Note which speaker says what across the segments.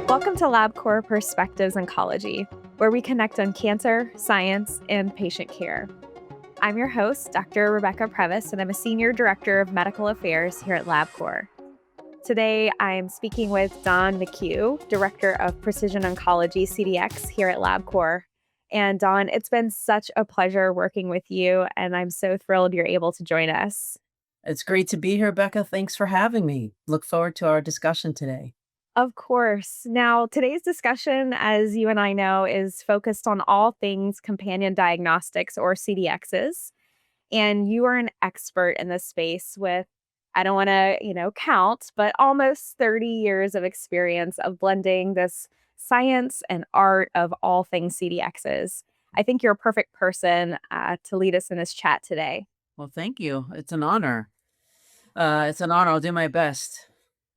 Speaker 1: Welcome to Labcorp Perspectives Oncology, where we connect on cancer, science, and patient care. I'm your host, Dr. Rebecca Previs, and I'm a Senior Director of Medical Affairs here at Labcorp. Today, I'm speaking with Dawn McHugh, Director of Precision Oncology CDx here at Labcorp. And Dawn, it's been such a pleasure working with you, and I'm so thrilled you're able to join us.
Speaker 2: It's great to be here, Becca. Thanks for having me. Look forward to our discussion today.
Speaker 1: Of course. Now, today's discussion, as you and I know, is focused on all things companion diagnostics or CDXs. And you are an expert in this space with, I don't want to, count, but almost 30 years of experience of blending this science and art of all things CDXs. I think you're a perfect person to lead us in this chat today.
Speaker 2: Well, thank you. It's an honor. It's an honor. I'll do my best.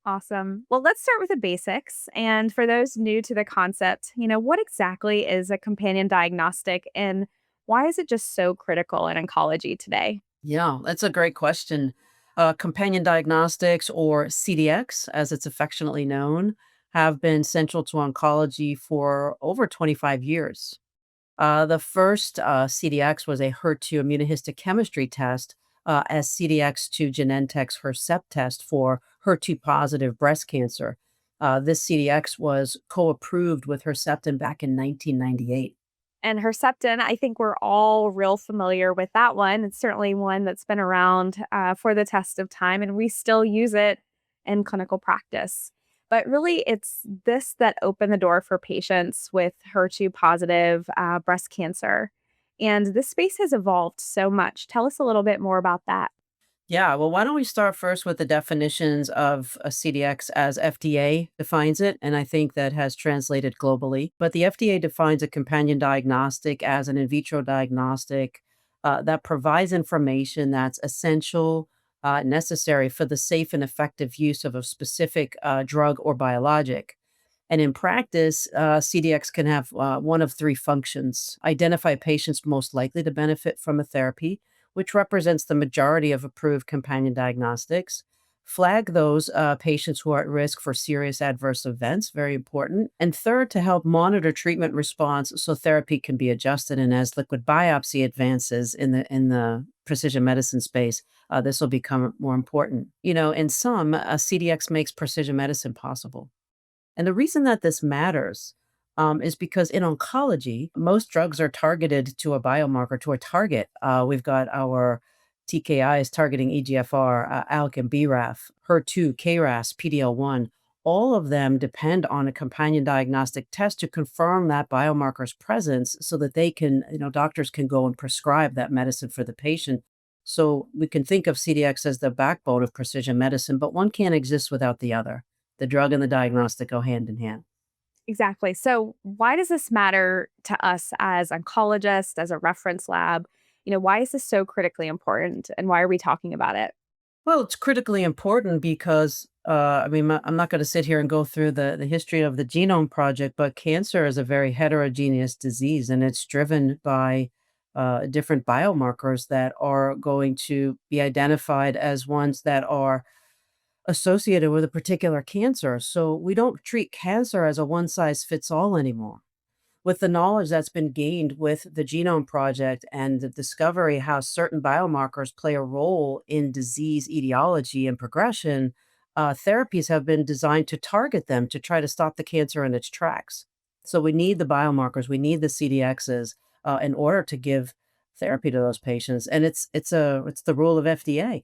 Speaker 1: Awesome. Well, let's start with the basics. And for those new to the concept, what exactly is a companion diagnostic and why is it just so critical in oncology today?
Speaker 2: Yeah, that's a great question. Companion diagnostics, or CDX, as it's affectionately known, have been central to oncology for over 25 years. The first CDX was a HER2 immunohistochemistry test, as CDX to Genentech's Hercept test for HER2 positive breast cancer. This CDX was co approved with Herceptin back in 1998.
Speaker 1: And Herceptin, I think we're all real familiar with that one. It's certainly one that's been around for the test of time, and we still use it in clinical practice. But really, it's this that opened the door for patients with HER2 positive breast cancer. And this space has evolved so much. Tell us a little bit more about that.
Speaker 2: Yeah, well, why don't we start first with the definitions of a CDX as FDA defines it? And I think that has translated globally. But the FDA defines a companion diagnostic as an in vitro diagnostic that provides information that's essential, necessary for the safe and effective use of a specific drug or biologic. And in practice, CDX can have one of three functions: identify patients most likely to benefit from a therapy, which represents the majority of approved companion diagnostics; flag those patients who are at risk for serious adverse events, very important; and third, to help monitor treatment response so therapy can be adjusted. And as liquid biopsy advances in the precision medicine space, this will become more important. In sum, a CDX makes precision medicine possible. And the reason that this matters is because in oncology, most drugs are targeted to a biomarker, to a target. We've got our TKIs targeting EGFR, ALK and BRAF, HER2, KRAS, PDL1. All of them depend on a companion diagnostic test to confirm that biomarker's presence so that doctors can go and prescribe that medicine for the patient. So we can think of CDX as the backbone of precision medicine, but one can't exist without the other. The drug and the diagnostic go hand in hand.
Speaker 1: Exactly. So, why does this matter to us as oncologists, as a reference lab? Why is this so critically important and why are we talking about it?
Speaker 2: Well, it's critically important because, I'm not going to sit here and go through the history of the Genome Project, but cancer is a very heterogeneous disease and it's driven by different biomarkers that are going to be identified as ones that are associated with a particular cancer. So we don't treat cancer as a one size fits all anymore. With the knowledge that's been gained with the Genome Project and the discovery how certain biomarkers play a role in disease etiology and progression, therapies have been designed to target them to try to stop the cancer in its tracks. So we need the biomarkers, we need the CDXs in order to give therapy to those patients, and it's the rule of FDA.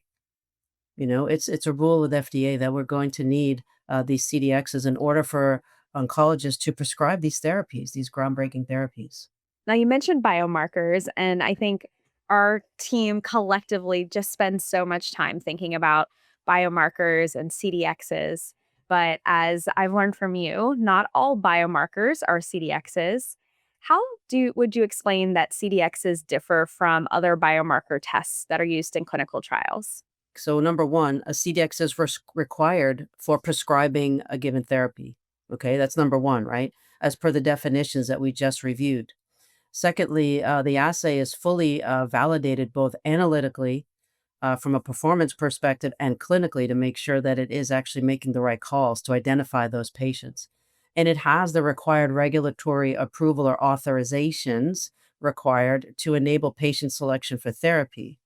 Speaker 2: It's a rule with FDA that we're going to need these CDXs in order for oncologists to prescribe these therapies, these groundbreaking therapies.
Speaker 1: Now, you mentioned biomarkers, and I think our team collectively just spends so much time thinking about biomarkers and CDXs. But as I've learned from you, not all biomarkers are CDXs. How would you explain that CDXs differ from other biomarker tests that are used in clinical trials?
Speaker 2: So, number one, a CDX is required for prescribing a given therapy. Okay, that's number one, right? As per the definitions that we just reviewed. Secondly, the assay is fully validated both analytically from a performance perspective and clinically to make sure that it is actually making the right calls to identify those patients. And it has the required regulatory approval or authorizations required to enable patient selection for therapy.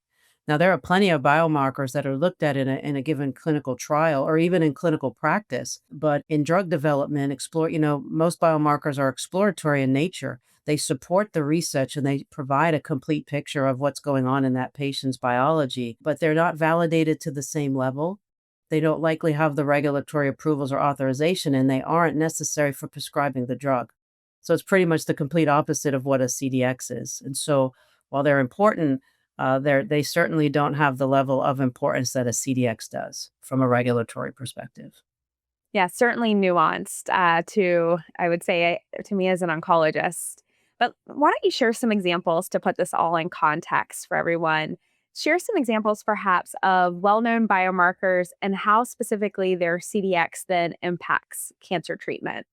Speaker 2: Now, there are plenty of biomarkers that are looked at in a given clinical trial or even in clinical practice. But in drug development, most biomarkers are exploratory in nature. They support the research and they provide a complete picture of what's going on in that patient's biology, but they're not validated to the same level. They don't likely have the regulatory approvals or authorization, and they aren't necessary for prescribing the drug. So it's pretty much the complete opposite of what a CDX is. And so while they're important, they certainly don't have the level of importance that a CDX does from a regulatory perspective.
Speaker 1: Yeah, certainly nuanced to, I would say, to me as an oncologist. But why don't you share some examples to put this all in context for everyone? Share some examples, perhaps, of well known biomarkers and how specifically their CDX then impacts cancer treatment.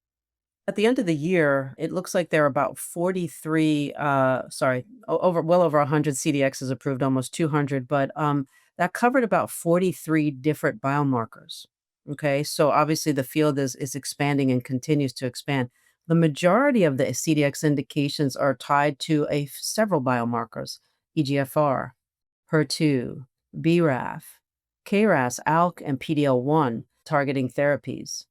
Speaker 2: At the end of the year, it looks like there are about 43, well over 100 CDXs approved, almost 200, but that covered about 43 different biomarkers. Okay, so obviously the field is expanding and continues to expand. The majority of the CDX indications are tied to several biomarkers: EGFR, HER2, BRAF, KRAS, ALK, and PDL1 targeting therapies.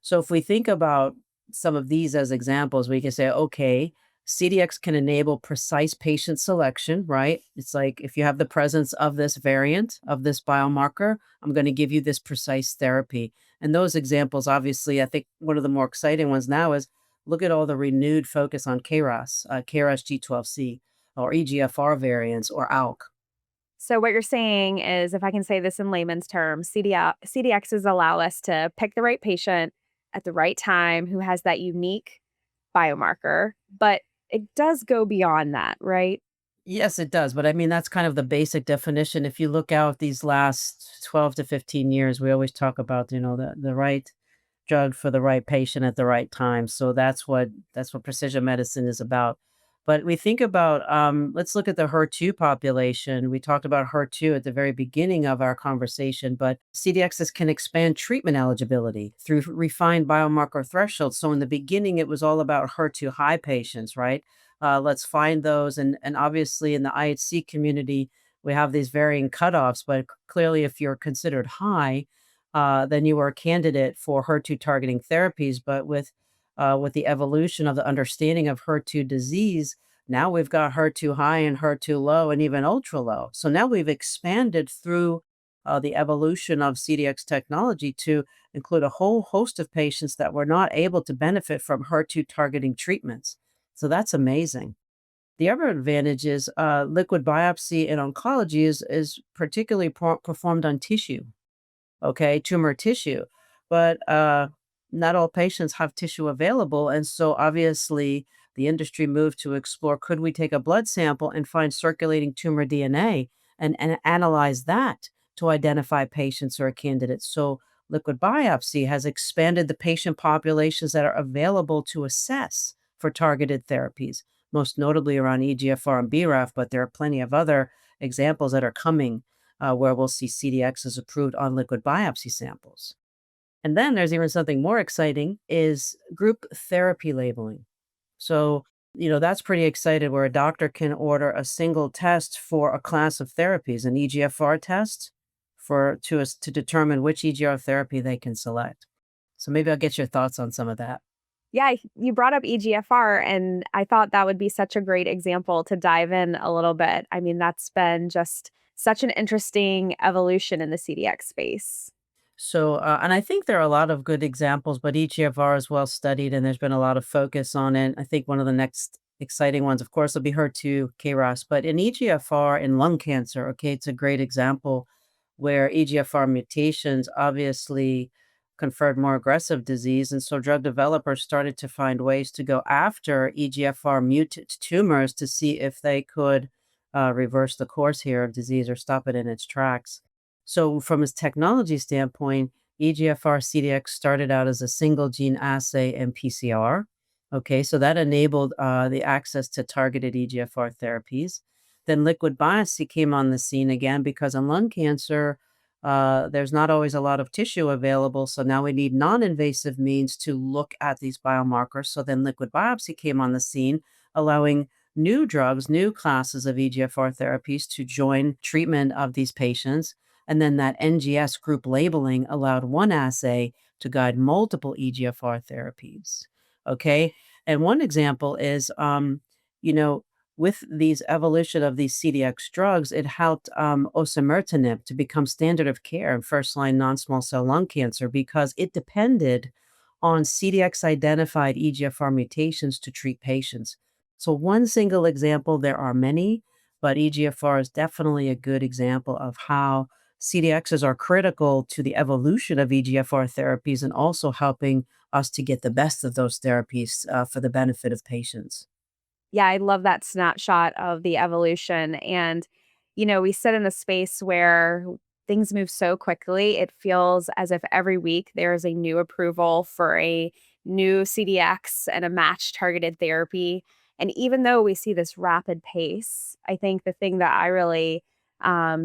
Speaker 2: So if we think about some of these as examples, we can say, okay, CDX can enable precise patient selection, right? It's like if you have the presence of this variant of this biomarker, I'm going to give you this precise therapy. And those examples, obviously, I think one of the more exciting ones now is look at all the renewed focus on KRAS G12C, or EGFR variants, or ALK.
Speaker 1: So, what you're saying is, if I can say this in layman's terms, CDXs allow us to pick the right patient at the right time who has that unique biomarker, but it does go beyond that, right?
Speaker 2: Yes, it does. But I mean, that's kind of the basic definition. If you look out these last 12 to 15 years, we always talk about, the right drug for the right patient at the right time. So that's what precision medicine is about. But we think about let's look at the HER2 population. We talked about HER2 at the very beginning of our conversation, but CDXs can expand treatment eligibility through refined biomarker thresholds. So in the beginning, it was all about HER2 high patients, right? Let's find those, and obviously in the IHC community, we have these varying cutoffs. But clearly, if you're considered high, then you are a candidate for HER2 targeting therapies. But with the evolution of the understanding of HER2 disease, now we've got HER2 high and HER2 low and even ultra low. So now we've expanded through the evolution of CDX technology to include a whole host of patients that were not able to benefit from HER2 targeting treatments. So that's amazing. The other advantage is liquid biopsy in oncology is particularly performed on tissue, okay, tumor tissue. But not all patients have tissue available. And so obviously the industry moved to explore, could we take a blood sample and find circulating tumor DNA and analyze that to identify patients or candidates? So liquid biopsy has expanded the patient populations that are available to assess for targeted therapies, most notably around EGFR and BRAF, but there are plenty of other examples that are coming where we'll see CDXs approved on liquid biopsy samples. And then there's even something more exciting is group therapy labeling. So, that's pretty excited where a doctor can order a single test for a class of therapies, an EGFR test to determine which EGR therapy they can select. So maybe I'll get your thoughts on some of that.
Speaker 1: Yeah, you brought up EGFR, and I thought that would be such a great example to dive in a little bit. I mean, that's been just such an interesting evolution in the CDX space.
Speaker 2: So, and I think there are a lot of good examples, but EGFR is well studied and there's been a lot of focus on it. I think one of the next exciting ones, of course, will be HER2 KRAS, but in EGFR in lung cancer, okay, it's a great example where EGFR mutations obviously conferred more aggressive disease. And so drug developers started to find ways to go after EGFR mutant tumors to see if they could reverse the course here of disease or stop it in its tracks. So, from a technology standpoint, EGFR CDX started out as a single gene assay and PCR. Okay, so that enabled the access to targeted EGFR therapies. Then liquid biopsy came on the scene again because in lung cancer, there's not always a lot of tissue available. So now we need non invasive means to look at these biomarkers. So then liquid biopsy came on the scene, allowing new drugs, new classes of EGFR therapies to join treatment of these patients. And then that NGS group labeling allowed one assay to guide multiple EGFR therapies. Okay. And one example is, you know, with these evolution of these CDX drugs, it helped osimertinib to become standard of care in first line non small cell lung cancer because it depended on CDX identified EGFR mutations to treat patients. So, one single example, there are many, but EGFR is definitely a good example of how CDXs are critical to the evolution of EGFR therapies and also helping us to get the best of those therapies for the benefit of patients.
Speaker 1: Yeah, I love that snapshot of the evolution. And, we sit in a space where things move so quickly. It feels as if every week there's a new approval for a new CDX and a match targeted therapy. And even though we see this rapid pace, I think the thing that I really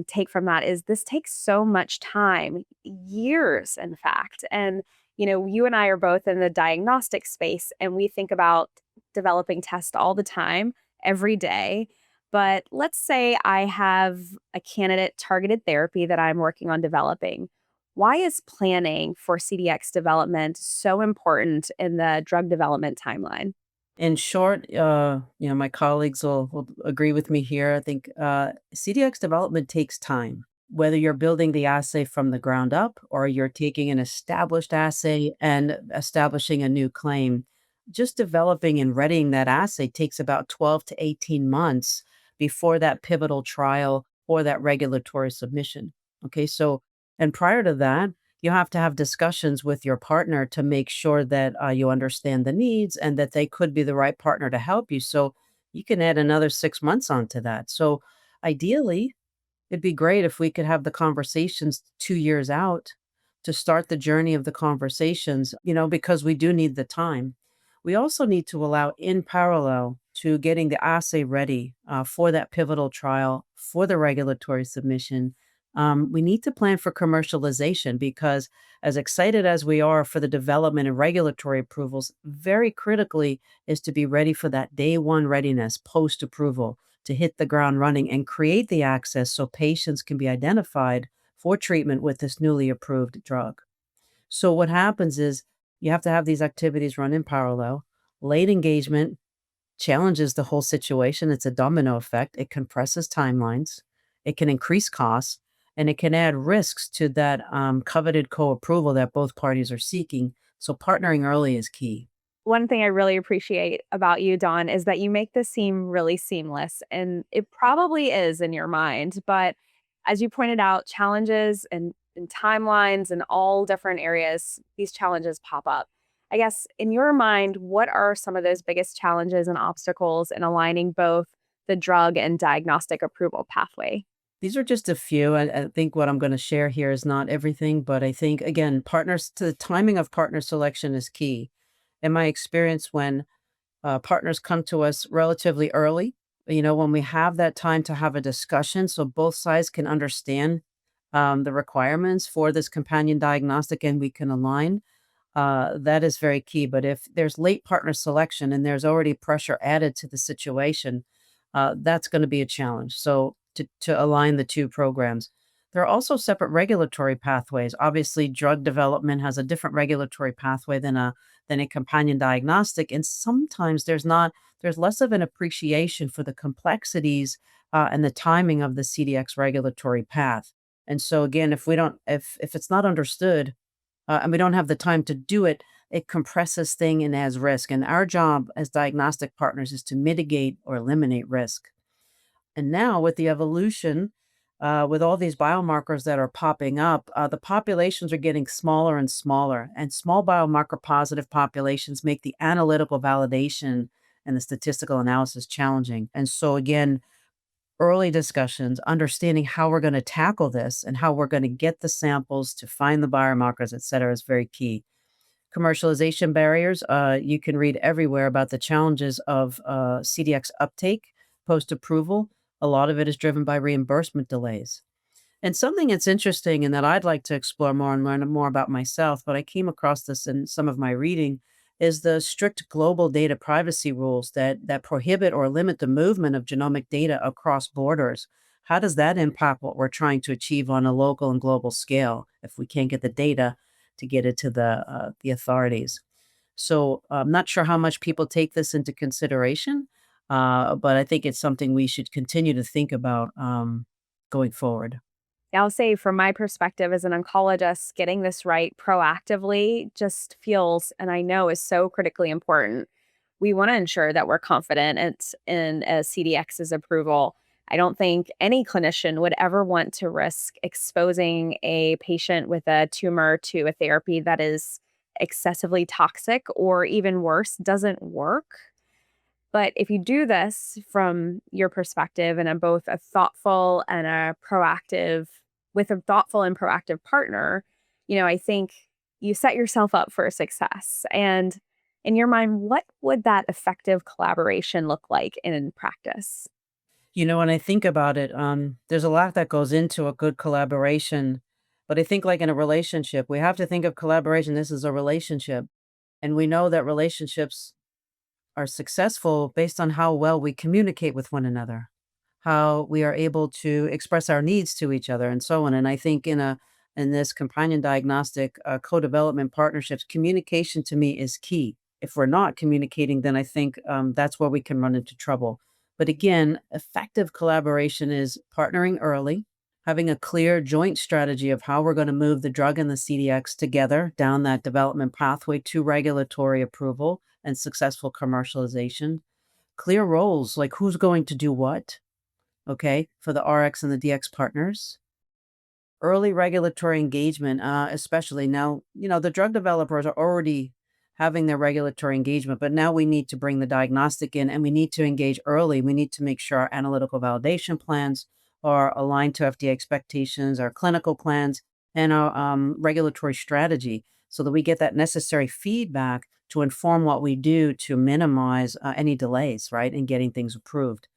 Speaker 1: take from that is this takes so much time, years, in fact. And, you and I are both in the diagnostic space, and we think about developing tests all the time, every day. But let's say I have a candidate targeted therapy that I'm working on developing. Why is planning for CDX development so important in the drug development timeline?
Speaker 2: In short, my colleagues will agree with me here. I think CDX development takes time. Whether you're building the assay from the ground up or you're taking an established assay and establishing a new claim, just developing and readying that assay takes about 12 to 18 months before that pivotal trial or that regulatory submission. Okay, so, and prior to that, you have to have discussions with your partner to make sure that you understand the needs and that they could be the right partner to help you. So you can add another 6 months onto that. So ideally, it'd be great if we could have the conversations 2 years out to start the journey of the conversations, because we do need the time. We also need to allow in parallel to getting the assay ready for that pivotal trial, for the regulatory submission. We need to plan for commercialization because, as excited as we are for the development and regulatory approvals, very critically is to be ready for that day one readiness post approval to hit the ground running and create the access so patients can be identified for treatment with this newly approved drug. So, what happens is you have to have these activities run in parallel. Late engagement challenges the whole situation. It's a domino effect. It compresses timelines, it can increase costs, and it can add risks to that coveted co approval that both parties are seeking. So, partnering early is key.
Speaker 1: One thing I really appreciate about you, Dawn, is that you make this seem really seamless, and it probably is in your mind. But as you pointed out, challenges and timelines and all different areas, these challenges pop up. I guess in your mind, what are some of those biggest challenges and obstacles in aligning both the drug and diagnostic approval pathway?
Speaker 2: These are just a few. I think what I'm going to share here is not everything, but I think, again, partners to the timing of partner selection is key. In my experience, when partners come to us relatively early, when we have that time to have a discussion so both sides can understand the requirements for this companion diagnostic and we can align, that is very key. But if there's late partner selection and there's already pressure added to the situation, that's going to be a challenge. So to align the two programs. There are also separate regulatory pathways. Obviously, drug development has a different regulatory pathway than a companion diagnostic, and sometimes there's less of an appreciation for the complexities and the timing of the CDX regulatory path. And so again, if it's not understood and we don't have the time to do it, it compresses thing and adds risk. And our job as diagnostic partners is to mitigate or eliminate risk. And now with the evolution, with all these biomarkers that are popping up, the populations are getting smaller and smaller. And small biomarker positive populations make the analytical validation and the statistical analysis challenging. And so, again, early discussions, understanding how we're going to tackle this and how we're going to get the samples to find the biomarkers, et cetera, is very key. Commercialization barriers, you can read everywhere about the challenges of CDX uptake post approval. A lot of it is driven by reimbursement delays. And something that's interesting and that I'd like to explore more and learn more about myself, but I came across this in some of my reading, is the strict global data privacy rules that prohibit or limit the movement of genomic data across borders. How does that impact what we're trying to achieve on a local and global scale if we can't get the data to get it to the authorities? So I'm not sure how much people take this into consideration, but I think it's something we should continue to think about going forward.
Speaker 1: I'll say from my perspective as an oncologist, getting this right proactively just feels and I know is so critically important. We want to ensure that we're confident in a CDX's approval. I don't think any clinician would ever want to risk exposing a patient with a tumor to a therapy that is excessively toxic or even worse, doesn't work. But if you do this from your perspective and a both a thoughtful and a proactive with a thoughtful and proactive partner, I think you set yourself up for success. And in your mind, what would that effective collaboration look like in practice?
Speaker 2: When I think about it, there's a lot that goes into a good collaboration. But I think, like in a relationship, we have to think of collaboration. This is a relationship. And we know that relationships are successful based on how well we communicate with one another, how we are able to express our needs to each other, and so on. And I think in this companion diagnostic co-development partnerships, communication to me is key. If we're not communicating, then I think that's where we can run into trouble. But again, effective collaboration is partnering early, having a clear joint strategy of how we're going to move the drug and the CDX together down that development pathway to regulatory approval and successful commercialization. Clear roles, like who's going to do what, okay, for the RX and the DX partners. Early regulatory engagement, especially now, the drug developers are already having their regulatory engagement, but now we need to bring the diagnostic in and we need to engage early. We need to make sure our analytical validation plans are aligned to FDA expectations, our clinical plans, and our regulatory strategy so that we get that necessary feedback to inform what we do to minimize any delays, right, in getting things approved.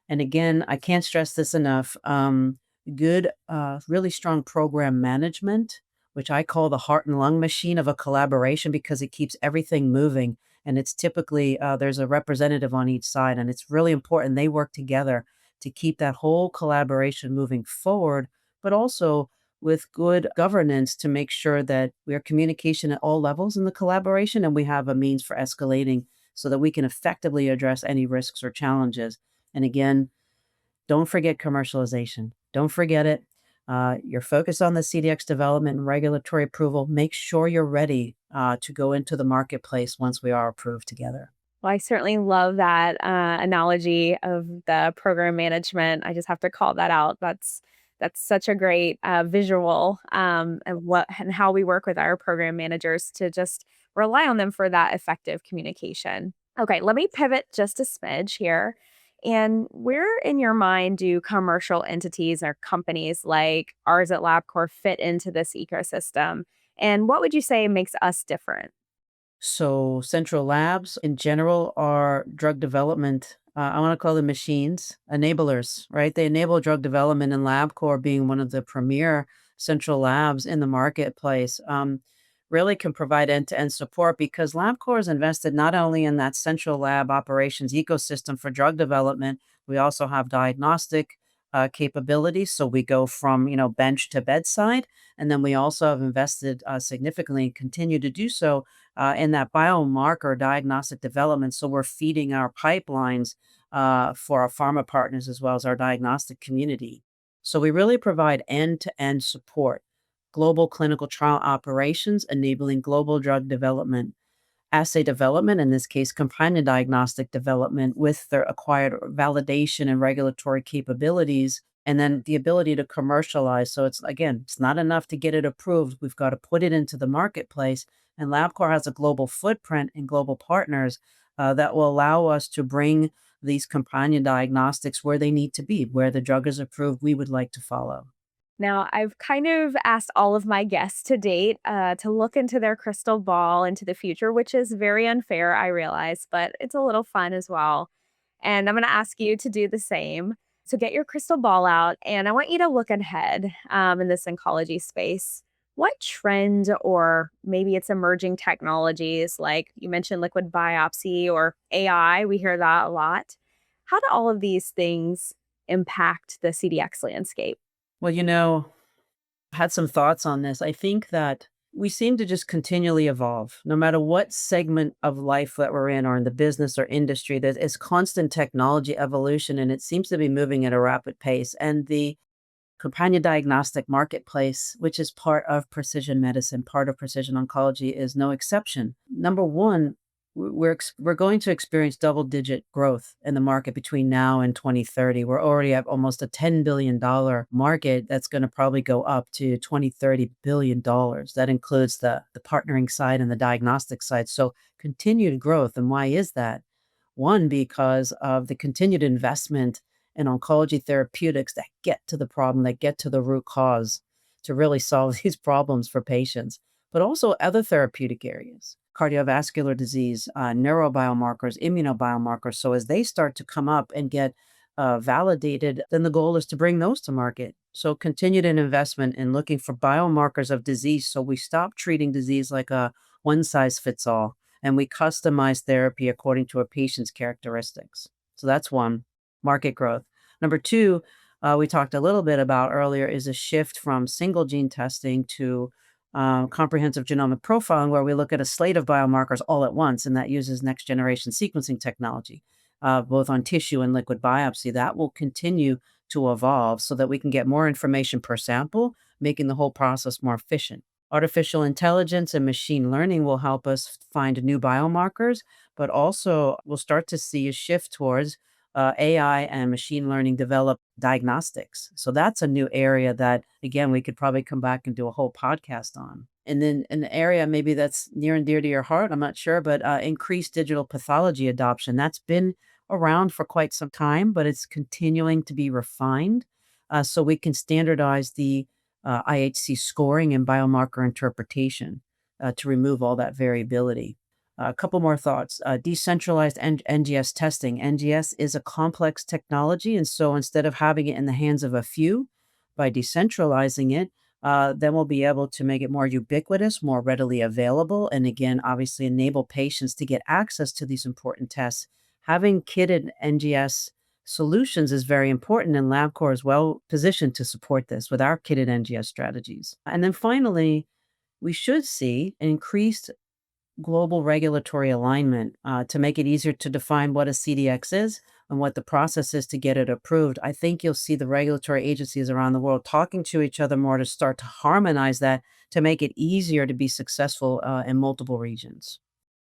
Speaker 2: And again, I can't stress this enough. Good, really strong program management, which I call the heart and lung machine of a collaboration because it keeps everything moving. And it's typically, there's a representative on each side, and it's really important they work together to keep that whole collaboration moving forward, but also with good governance to make sure that we are communication at all levels in the collaboration and we have a means for escalating so that we can effectively address any risks or challenges. And again, don't forget commercialization. Don't forget it. You're focused on the CDX development and regulatory approval. Make sure you're ready to go into the marketplace once we are approved together.
Speaker 1: Well, I certainly love that analogy of the program management. I just have to call that out. That's such a great visual and what and how we work with our program managers to just rely on them for that effective communication. Okay, let me pivot just a smidge here. And where in your mind do commercial entities or companies like ours at LabCorp fit into this ecosystem? And what would you say makes us different?
Speaker 2: So, central labs in general are drug development. I want to call them machines, enablers, right? They enable drug development, and LabCorp, being one of the premier central labs in the marketplace, really can provide end to end support because LabCorp is invested not only in that central lab operations ecosystem for drug development, we also have diagnostic capabilities. So, we go from, bench to bedside. And then we also have invested significantly and continue to do so in that biomarker diagnostic development. So we're feeding our pipelines for our pharma partners as well as our diagnostic community. So we really provide end to end support, global clinical trial operations, enabling global drug development, assay development, in this case, companion diagnostic development with their acquired validation and regulatory capabilities, and then the ability to commercialize. So it's again, it's not enough to get it approved. We've got to put it into the marketplace. And LabCorp has a global footprint and global partners that will allow us to bring these companion diagnostics where they need to be, where the drug is approved, we would like to follow.
Speaker 1: Now, I've kind of asked all of my guests to date to look into their crystal ball into the future, which is very unfair, I realize, but it's a little fun as well. And I'm going to ask you to do the same. So get your crystal ball out, and I want you to look ahead in this oncology space. What trend, or maybe it's emerging technologies like you mentioned liquid biopsy or AI, we hear that a lot. How do all of these things impact the CDX landscape?
Speaker 2: Well, had some thoughts on this. I think that we seem to just continually evolve, no matter what segment of life that we're in, or in the business or industry. There is constant technology evolution, and it seems to be moving at a rapid pace. And the companion diagnostic marketplace, which is part of precision medicine, part of precision oncology, is no exception. Number one, we're going to experience double-digit growth in the market between now and 2030. We're already at almost a $10 billion market that's going to probably go up to 20-30 billion dollars. That includes the partnering side and the diagnostic side. So continued growth. And why is that? One, because of the continued investment in oncology therapeutics that get to the problem, that get to the root cause to really solve these problems for patients, but also other therapeutic areas, cardiovascular disease, neurobiomarkers, immunobiomarkers. So as they start to come up and get validated, then the goal is to bring those to market. So continued investment in looking for biomarkers of disease. So we stop treating disease like a one size fits all, and we customize therapy according to a patient's characteristics. So that's one, market growth. Number two, we talked a little bit about earlier, is a shift from single gene testing to comprehensive genomic profiling, where we look at a slate of biomarkers all at once, and that uses next generation sequencing technology, both on tissue and liquid biopsy. That will continue to evolve so that we can get more information per sample, making the whole process more efficient. Artificial intelligence and machine learning will help us find new biomarkers, but also we'll start to see a shift towards AI and machine learning develop diagnostics. So that's a new area that, again, we could probably come back and do a whole podcast on. And then an area maybe that's near and dear to your heart, I'm not sure, but increased digital pathology adoption. That's been around for quite some time, but it's continuing to be refined so we can standardize the IHC scoring and biomarker interpretation to remove all that variability. A couple more thoughts. Decentralized NGS testing. NGS is a complex technology. And so instead of having it in the hands of a few, by decentralizing it, then we'll be able to make it more ubiquitous, more readily available, and again, obviously enable patients to get access to these important tests. Having kitted NGS solutions is very important, and Labcorp is well positioned to support this with our kitted NGS strategies. And then finally, we should see an increased global regulatory alignment to make it easier to define what a CDX is and what the process is to get it approved. I think you'll see the regulatory agencies around the world talking to each other more to start to harmonize that to make it easier to be successful in multiple regions.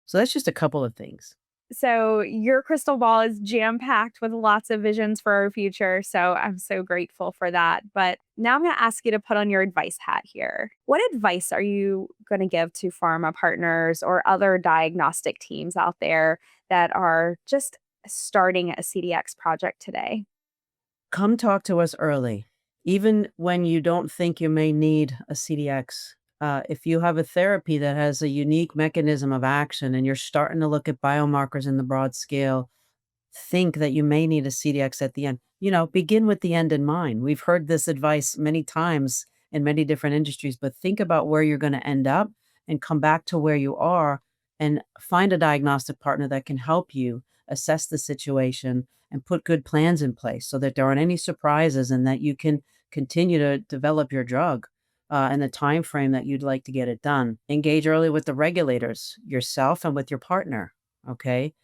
Speaker 2: So that's just a couple of things.
Speaker 1: So your crystal ball is jam packed with lots of visions for our future. So I'm so grateful for that. But now I'm going to ask you to put on your advice hat here. What advice are you going to give to pharma partners or other diagnostic teams out there that are just starting a CDX project today?
Speaker 2: Come talk to us early, even when you don't think you may need a CDX. If you have a therapy that has a unique mechanism of action and you're starting to look at biomarkers in the broad scale, think that you may need a CDX at the end. Begin with the end in mind. We've heard this advice many times in many different industries, but think about where you're going to end up and come back to where you are and find a diagnostic partner that can help you assess the situation and put good plans in place so that there aren't any surprises and that you can continue to develop your drug in the time frame that you'd like to get it done. Engage early with the regulators, yourself, and with your partner. Okay.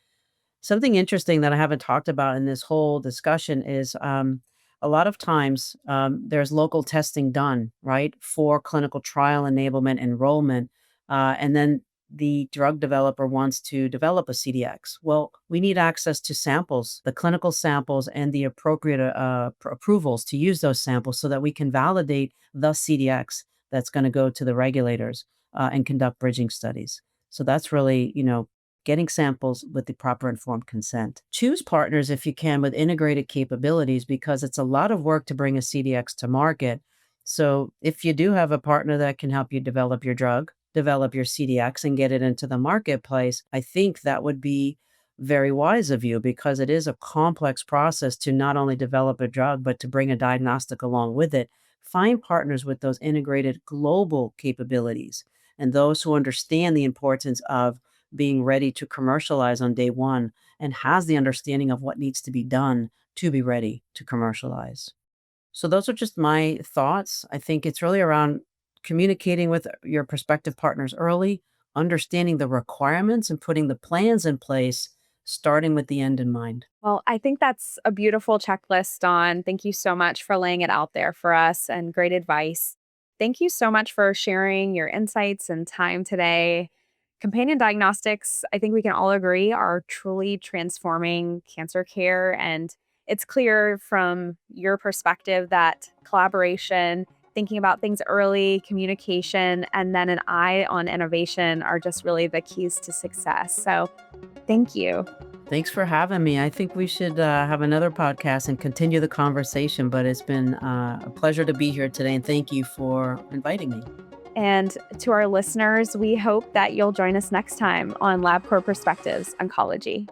Speaker 2: Something interesting that I haven't talked about in this whole discussion is a lot of times there's local testing done, right, for clinical trial enablement, enrollment, and then the drug developer wants to develop a CDX. Well, we need access to samples, the clinical samples, and the appropriate approvals to use those samples so that we can validate the CDX that's going to go to the regulators and conduct bridging studies. So that's really, getting samples with the proper informed consent. Choose partners if you can with integrated capabilities because it's a lot of work to bring a CDX to market. So if you do have a partner that can help you develop your drug, develop your CDX and get it into the marketplace, I think that would be very wise of you because it is a complex process to not only develop a drug, but to bring a diagnostic along with it. Find partners with those integrated global capabilities and those who understand the importance of being ready to commercialize on day one and has the understanding of what needs to be done to be ready to commercialize. So those are just my thoughts. I think it's really around communicating with your prospective partners early, understanding the requirements and putting the plans in place, starting with the end in mind.
Speaker 1: Well, I think that's a beautiful checklist, Dawn. Thank you so much for laying it out there for us and great advice. Thank you so much for sharing your insights and time today. Companion diagnostics, I think we can all agree, are truly transforming cancer care. And it's clear from your perspective that collaboration, thinking about things early, communication, and then an eye on innovation are just really the keys to success. So thank you.
Speaker 2: Thanks for having me. I think we should have another podcast and continue the conversation, but it's been a pleasure to be here today, and thank you for inviting me.
Speaker 1: And to our listeners, we hope that you'll join us next time on Labcorp Perspectives Oncology.